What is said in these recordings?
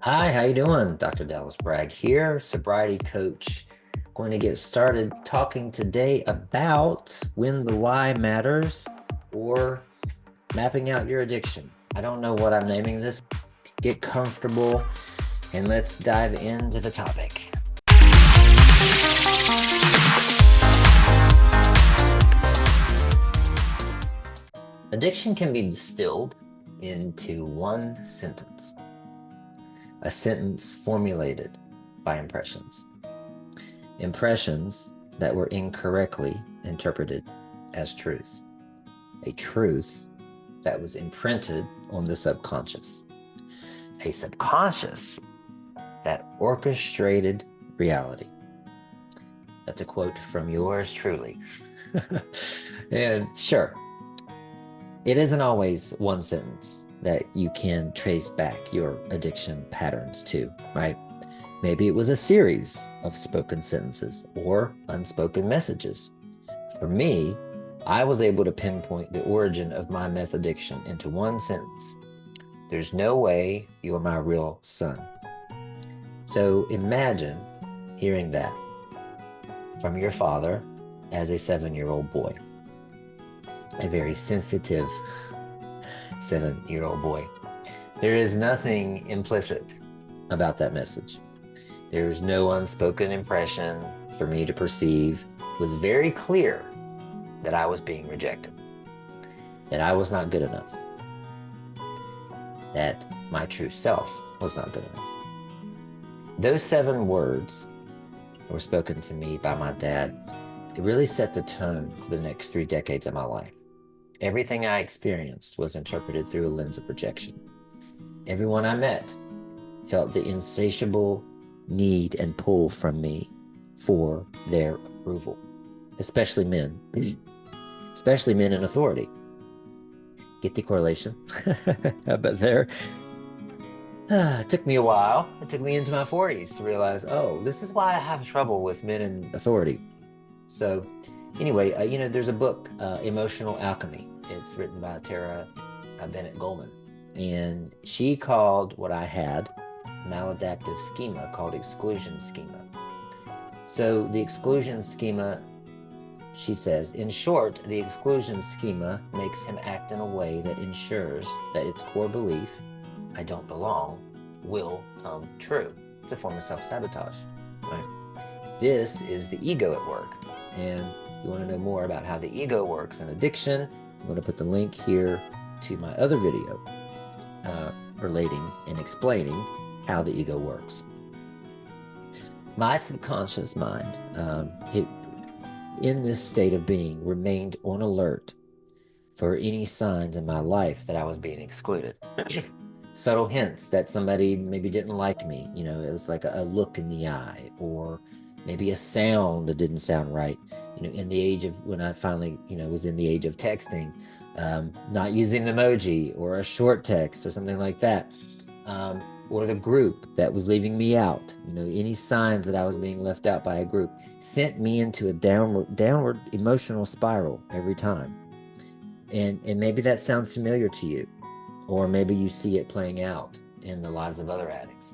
Hi, how you doing? Dr. Dallas Bragg here, Sobriety Coach. Going to get started talking today about when the why matters or mapping out your addiction. I don't know what I'm naming this. Get comfortable and let's dive into the topic. Addiction can be distilled into one sentence, a sentence formulated by impressions. Impressions that were incorrectly interpreted as truth. A truth that was imprinted on the subconscious. A subconscious that orchestrated reality. That's a quote from yours truly. And sure, it isn't always one sentence that you can trace back your addiction patterns to, right? Maybe it was a series of spoken sentences or unspoken messages. For me, I was able to pinpoint the origin of my meth addiction into one sentence. There's no way you're my real son. So imagine hearing that from your father as a 7-year-old boy, a very sensitive 7-year-old boy. There is nothing implicit about that message. There is no unspoken impression for me to perceive. It was very clear that I was being rejected, that I was not good enough, that my true self was not good enough. Those 7 words were spoken to me by my dad. It really set the tone for the next 3 decades of my life. Everything I experienced was interpreted through a lens of rejection. Everyone I met felt the insatiable need and pull from me for their approval, especially men, especially men in authority. Get the correlation? But there, it took me a while. It took me into my 40s to realize, oh, this is why I have trouble with men in authority. So anyway, there's a book, Emotional Alchemy. It's written by Tara Bennett-Goleman. And she called what I had maladaptive schema called exclusion schema. So the exclusion schema, she says, in short, the exclusion schema makes him act in a way that ensures that its core belief, I don't belong, will come true. It's a form of self-sabotage, right? This is the ego at work. And if you want to know more about how the ego works in addiction, I'm going to put the link here to my other video relating and explaining how the ego works. My subconscious mind, in this state of being, remained on alert for any signs in my life that I was being excluded. Subtle hints that somebody maybe didn't like me. It was like a look in the eye, or maybe a sound that didn't sound right. In the age of when I finally, was in the age of texting, not using an emoji or a short text or something like that, or the group that was leaving me out. Any signs that I was being left out by a group sent me into a downward emotional spiral every time. And maybe that sounds familiar to you, or maybe you see it playing out in the lives of other addicts.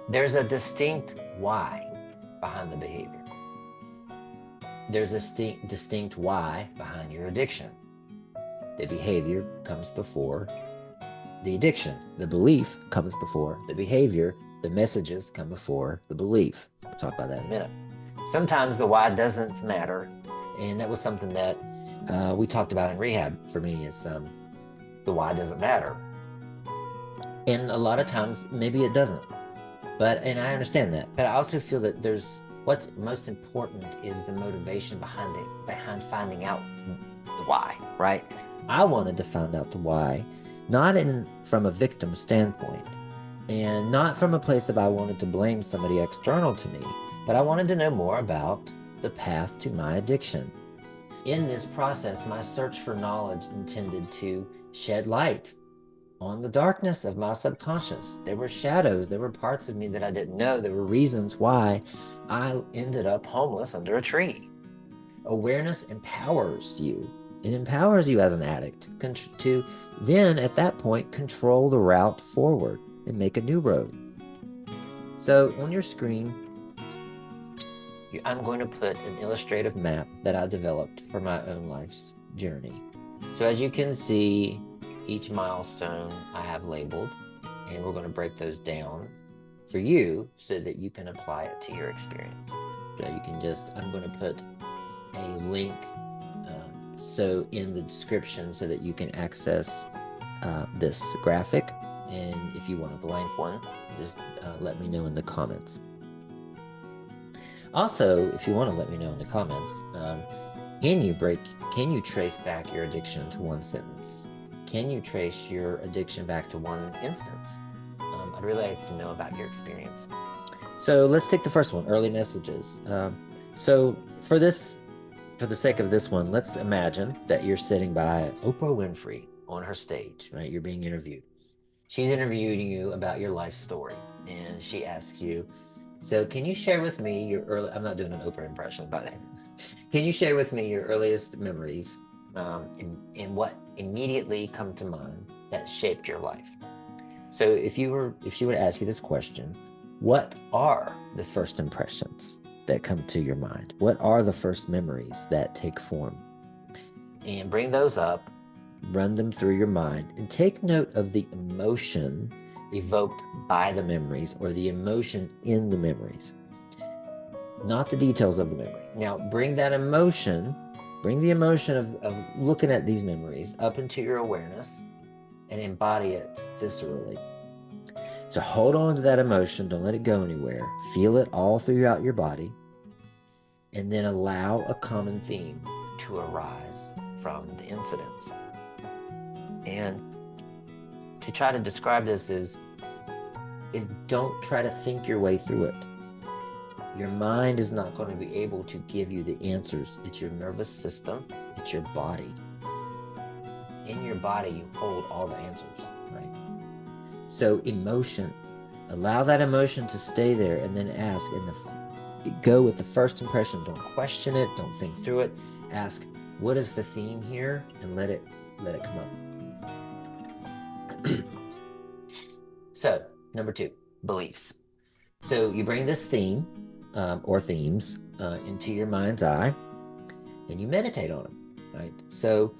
There's a distinct why behind the behavior. There's a distinct why behind your addiction. The behavior comes before the addiction. The belief comes before the behavior. The messages come before the belief. We'll talk about that in a minute. Sometimes the why doesn't matter, and that was something that we talked about in rehab. For me, it's the why doesn't matter, and a lot of times maybe it doesn't. And I understand that, but I also feel that what's most important is the motivation behind finding out the why, right? I wanted to find out the why, not from a victim standpoint, and not from a place of I wanted to blame somebody external to me, but I wanted to know more about the path to my addiction. In this process, my search for knowledge intended to shed light on the darkness of my subconscious. There were shadows, there were parts of me that I didn't know. There were reasons why I ended up homeless under a tree. Awareness empowers you. It empowers you as an addict to then, at that point, control the route forward and make a new road. So on your screen, I'm going to put an illustrative map that I developed for my own life's journey. So as you can see, each milestone I have labeled, and we're going to break those down for you so that you can apply it to your experience. So you can I'm going to put a link so in the description so that you can access this graphic. And if you want a blank one, just let me know in the comments. Also, if you want to let me know in the comments, can you trace back your addiction to one sentence? Can you trace your addiction back to one instance? I'd really like to know about your experience. So let's take the first one, early messages. So for the sake of this one, let's imagine that you're sitting by Oprah Winfrey on her stage, right? You're being interviewed. She's interviewing you about your life story, and she asks you, so can you share with me your I'm not doing an Oprah impression, but can you share with me your earliest memories and what immediately come to mind that shaped your life? So if she were to ask you this question, what are the first impressions that come to your mind? What are the first memories that take form? And bring those up, run them through your mind, and take note of the emotion evoked by the memories or the emotion in the memories, not the details of the memory. Now, bring the emotion of looking at these memories up into your awareness and embody it viscerally. So hold on to that emotion. Don't let it go anywhere. Feel it all throughout your body. And then allow a common theme to arise from the incidents. And to try to describe this is don't try to think your way through it. Your mind is not going to be able to give you the answers. It's your nervous system. It's your body. In your body, you hold all the answers, right? So emotion, allow that emotion to stay there and then ask, and go with the first impression. Don't question it. Don't think through it. Ask, what is the theme here? And let it come up. So, number 2, beliefs. So you bring this theme or themes into your mind's eye and you meditate on them, right? So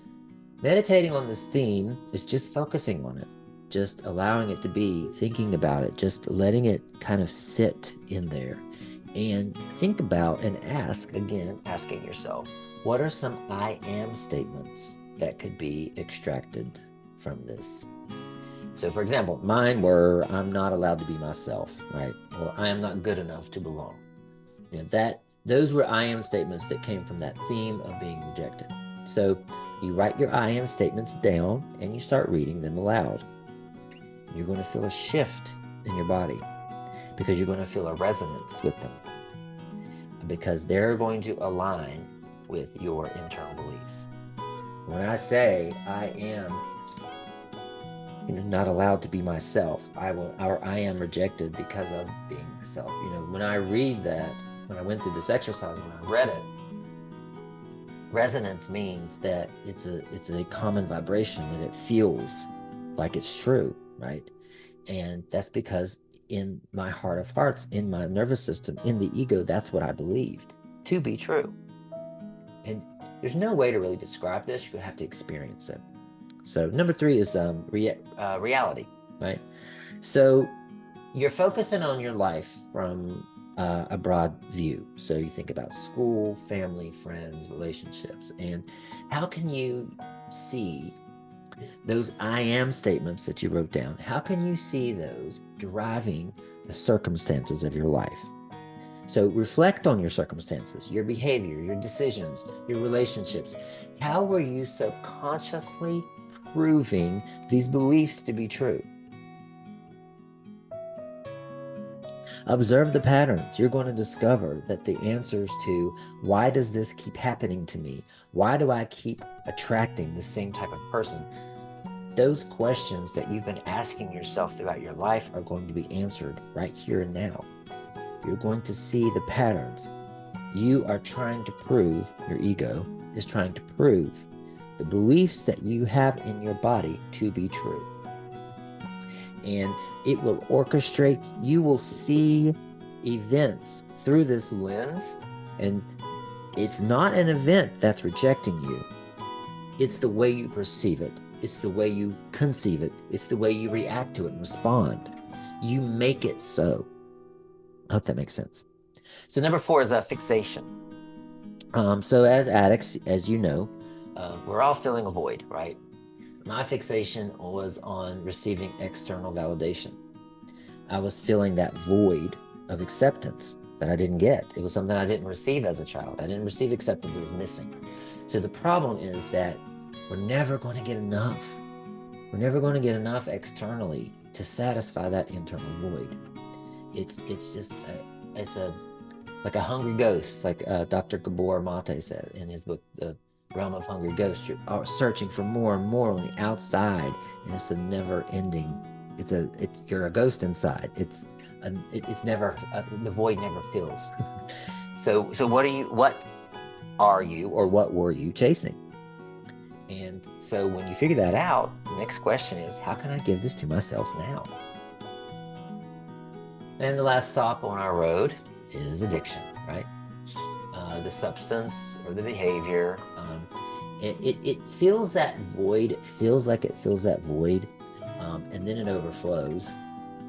meditating on this theme is just focusing on it, just allowing it to be, thinking about it, just letting it kind of sit in there. And think about and asking yourself, what are some I am statements that could be extracted from this? So for example, mine were, I'm not allowed to be myself, right? Or I am not good enough to belong. Those were I am statements that came from that theme of being rejected. So you write your I am statements down and you start reading them aloud. You're going to feel a shift in your body because you're going to feel a resonance with them, because they're going to align with your internal beliefs. When I say I am not allowed to be myself, I am rejected because of being myself. When I read that, when I went through this exercise, when I read it, resonance means that it's a common vibration, that it feels like it's true, right? And that's because in my heart of hearts, in my nervous system, in the ego, that's what I believed to be true. And there's no way to really describe this. You're gonna have to experience it. So number 3 is reality, right? So you're focusing on your life from a broad view. So you think about school, family, friends, relationships, and how can you see those I am statements that you wrote down? How can you see those driving the circumstances of your life? So reflect on your circumstances, your behavior, your decisions, your relationships. How were you subconsciously proving these beliefs to be true? Observe the patterns. You're going to discover that the answers to why does this keep happening to me? Why do I keep attracting the same type of person? Those questions that you've been asking yourself throughout your life are going to be answered right here and now. You're going to see the patterns. You are trying to prove, your ego is trying to prove the beliefs that you have in your body to be true. and it will orchestrate. You will see events through this lens, and it's not an event that's rejecting you. It's the way you perceive it. It's the way you conceive it. It's the way you react to it and respond. You make it so. I hope that makes sense. So number 4 is fixation. So as addicts, as you know, we're all feeling a void, right? My fixation was on receiving external validation. I was feeling that void of acceptance that I didn't get. It was something I didn't receive as a child. I didn't receive acceptance. It was missing. So the problem is that we're never going to get enough. We're never going to get enough externally to satisfy that internal void. It's just like a hungry ghost, like Dr. Gabor Mate said in his book, The Realm of Hungry Ghosts. You're searching for more and more on the outside, and it's a never-ending. You're a ghost inside. It's never the void never fills. So what are you or what were you chasing? And so when you figure that out, the next question is, how can I give this to myself now? And the last stop on our road is addiction, right? The substance or the behavior. It fills that void. It feels like it fills that void, and then it overflows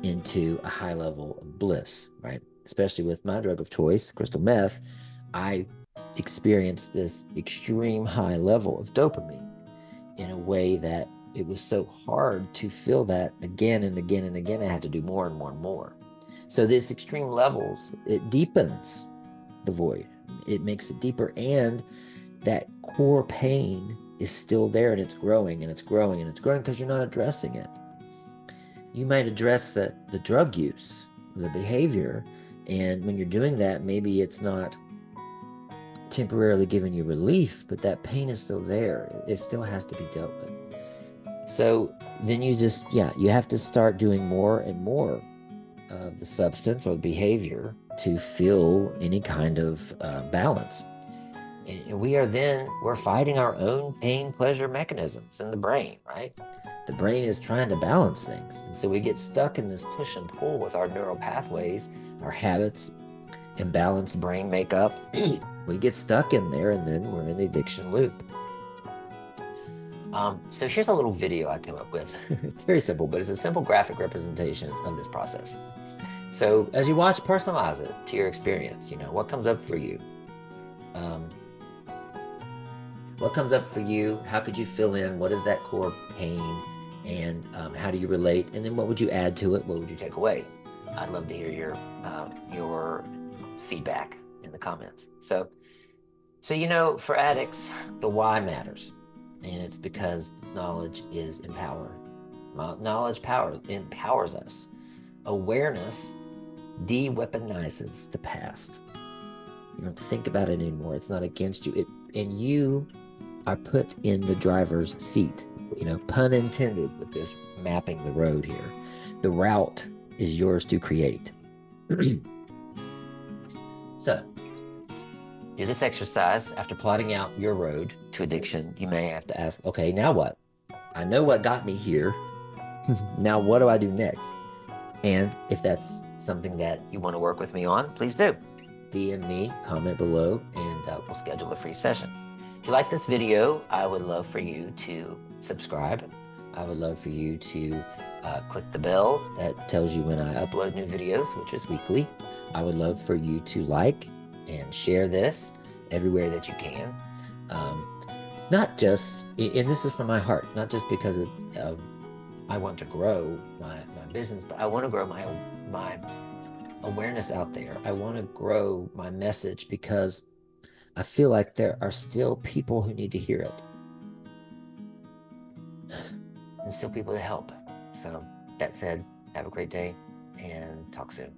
into a high level of bliss, right? Especially with my drug of choice, crystal meth, I experienced this extreme high level of dopamine in a way that it was so hard to feel that again and again and again. I had to do more and more and more. So this extreme levels, it deepens the void. It makes it deeper, and that core pain is still there, and it's growing and it's growing and it's growing because you're not addressing it. You might address the drug use, the behavior, and when you're doing that, maybe it's not temporarily giving you relief, but that pain is still there. It still has to be dealt with. So then you have to start doing more and more of the substance or the behavior to feel any kind of balance. And we're fighting our own pain pleasure mechanisms in the brain, right? The brain is trying to balance things. And so we get stuck in this push and pull with our neural pathways, our habits, imbalanced brain makeup. We get stuck in there, and then we're in the addiction loop. So here's a little video I came up with. It's very simple, but it's a simple graphic representation of this process. So as you watch, personalize it to your experience. What comes up for you? What comes up for you? How could you fill in? What is that core pain? And how do you relate? And then what would you add to it? What would you take away? I'd love to hear your feedback in the comments. So for addicts, the why matters. And it's because knowledge is empowered. Knowledge empowers us. Awareness de-weaponizes the past. You don't have to think about it anymore. It's not against you. And you are put in the driver's seat. Pun intended with this mapping the road here. The route is yours to create. So, do this exercise. After plotting out your road to addiction, you may have to ask, okay, now what? I know what got me here. Now what do I do next? And if that's something that you want to work with me on, please do. DM me, comment below, and we'll schedule a free session. If you like this video, I would love for you to subscribe. I would love for you to click the bell that tells you when I upload new videos, which is weekly. I would love for you to like and share this everywhere that you can. Not just, and this is from my heart, not just because I want to grow my business, but I want to grow my awareness out there. I want to grow my message because I feel like there are still people who need to hear it. And still people to help. So that said, have a great day and talk soon.